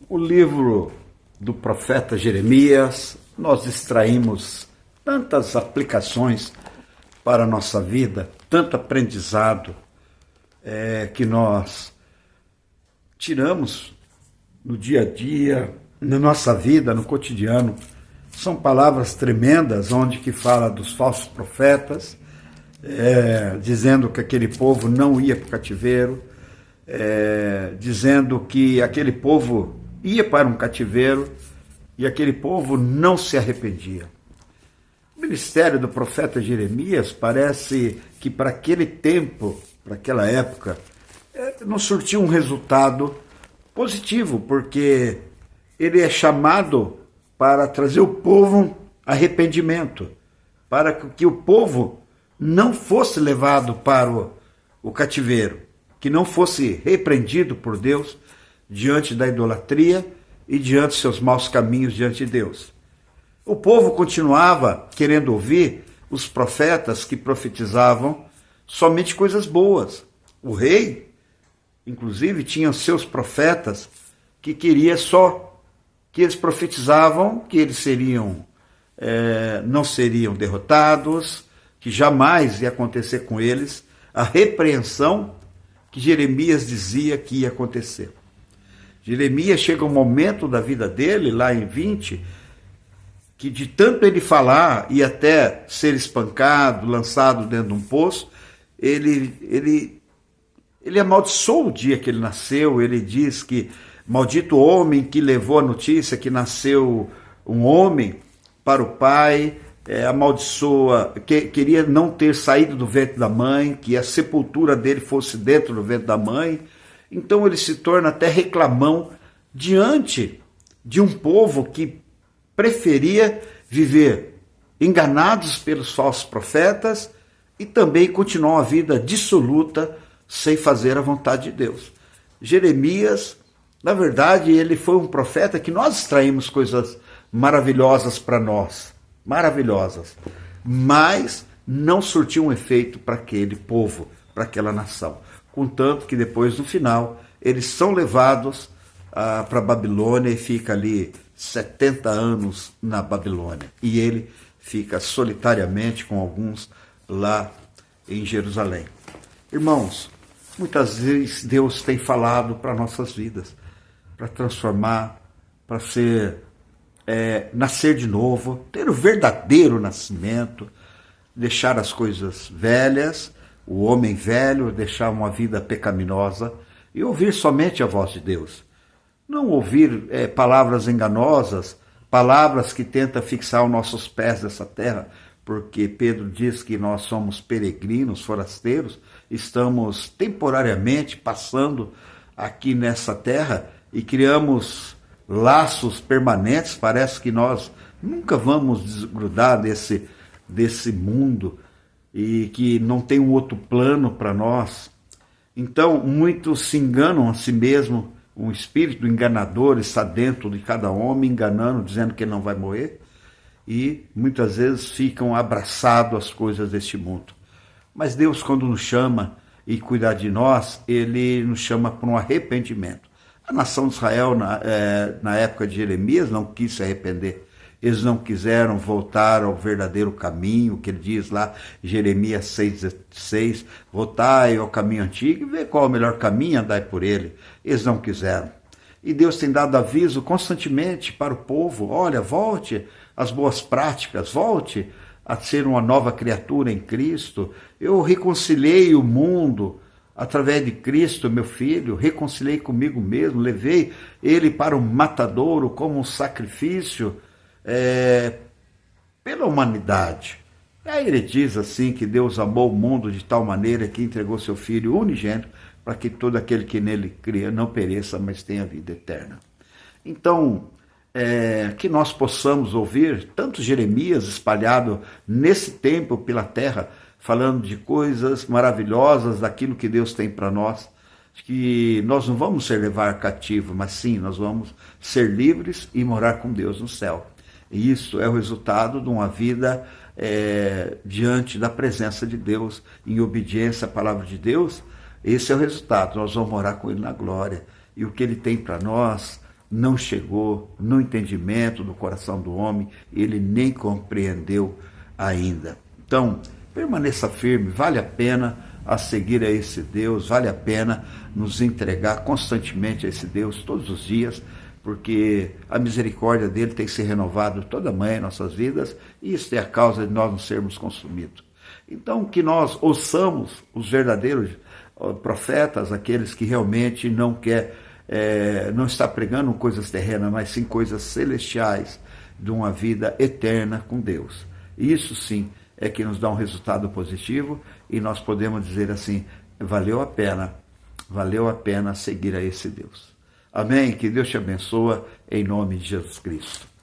O livro do profeta Jeremias, nós extraímos tantas aplicações para a nossa vida, tanto aprendizado que nós tiramos no dia a dia, na nossa vida, no cotidiano. São palavras tremendas, onde que fala dos falsos profetas, dizendo que aquele povo não ia para o cativeiro, dizendo que aquele povo ia para um cativeiro e aquele povo não se arrependia. O ministério do profeta Jeremias parece que para aquele tempo, para aquela época, não surtiu um resultado positivo, porque ele é chamado para trazer o povo arrependimento, para que o povo não fosse levado para o cativeiro, que não fosse repreendido por Deus diante da idolatria e diante de seus maus caminhos diante de Deus. O povo continuava querendo ouvir os profetas que profetizavam somente coisas boas. O rei, inclusive, tinha seus profetas que queria só que eles profetizavam que eles não seriam derrotados, que jamais ia acontecer com eles a repreensão que Jeremias dizia que ia acontecer. Jeremias chega um momento da vida dele, lá em 20, que de tanto ele falar e até ser espancado, lançado dentro de um poço, ele amaldiçoou o dia que ele nasceu. Ele diz que maldito o homem que levou a notícia que nasceu um homem para o pai, amaldiçoa, queria não ter saído do ventre da mãe, que a sepultura dele fosse dentro do ventre da mãe. Então ele se torna até reclamão diante de um povo que preferia viver enganados pelos falsos profetas e também continuar uma vida dissoluta sem fazer a vontade de Deus. Jeremias, na verdade, ele foi um profeta que nós extraímos coisas maravilhosas para nós, maravilhosas, mas não surtiu um efeito para aquele povo, para aquela nação. Contanto que depois, no final, eles são levados para a Babilônia e fica ali 70 anos na Babilônia. E ele fica solitariamente com alguns lá em Jerusalém. Irmãos, muitas vezes Deus tem falado para nossas vidas, para transformar, para nascer de novo, ter o verdadeiro nascimento, deixar as coisas velhas, o homem velho, deixar uma vida pecaminosa e ouvir somente a voz de Deus. Não ouvir palavras enganosas, palavras que tentam fixar os nossos pés nessa terra, porque Pedro diz que nós somos peregrinos, forasteiros, estamos temporariamente passando aqui nessa terra e criamos laços permanentes. Parece que nós nunca vamos desgrudar desse mundo e que não tem um outro plano para nós. Então, muitos se enganam a si mesmo. Um espírito enganador está dentro de cada homem, enganando, dizendo que ele não vai morrer, e muitas vezes ficam abraçados às coisas deste mundo. Mas Deus, quando nos chama e cuidar de nós, Ele nos chama para um arrependimento. A nação de Israel, na época de Jeremias, não quis se arrepender. Eles não quiseram voltar ao verdadeiro caminho, que ele diz lá, Jeremias 6,16, voltai ao caminho antigo e vê qual é o melhor caminho, andai por ele. Eles não quiseram. E Deus tem dado aviso constantemente para o povo: olha, volte às boas práticas, volte a ser uma nova criatura em Cristo. Eu reconciliei o mundo através de Cristo, meu filho, reconciliei comigo mesmo, levei ele para o matadouro como um sacrifício pela humanidade. E aí ele diz assim que Deus amou o mundo de tal maneira que entregou seu Filho unigênito para que todo aquele que nele cria não pereça, mas tenha vida eterna. Então, que nós possamos ouvir tanto Jeremias espalhado nesse tempo pela terra, falando de coisas maravilhosas, daquilo que Deus tem para nós, que nós não vamos ser levar cativo, mas sim, nós vamos ser livres e morar com Deus no céu. E isso é o resultado de uma vida diante da presença de Deus, em obediência à palavra de Deus. Esse é o resultado, nós vamos morar com Ele na glória. E o que Ele tem para nós não chegou no entendimento do coração do homem, ele nem compreendeu ainda. Então, permaneça firme, vale a pena a seguir a esse Deus, vale a pena nos entregar constantemente a esse Deus todos os dias, porque a misericórdia dele tem que ser renovada toda manhã em nossas vidas, e isso é a causa de nós não sermos consumidos. Então, que nós ouçamos os verdadeiros profetas, aqueles que realmente não está pregando coisas terrenas, mas sim coisas celestiais, de uma vida eterna com Deus. Isso sim é que nos dá um resultado positivo, e nós podemos dizer assim, valeu a pena seguir a esse Deus. Amém? Que Deus te abençoe em nome de Jesus Cristo.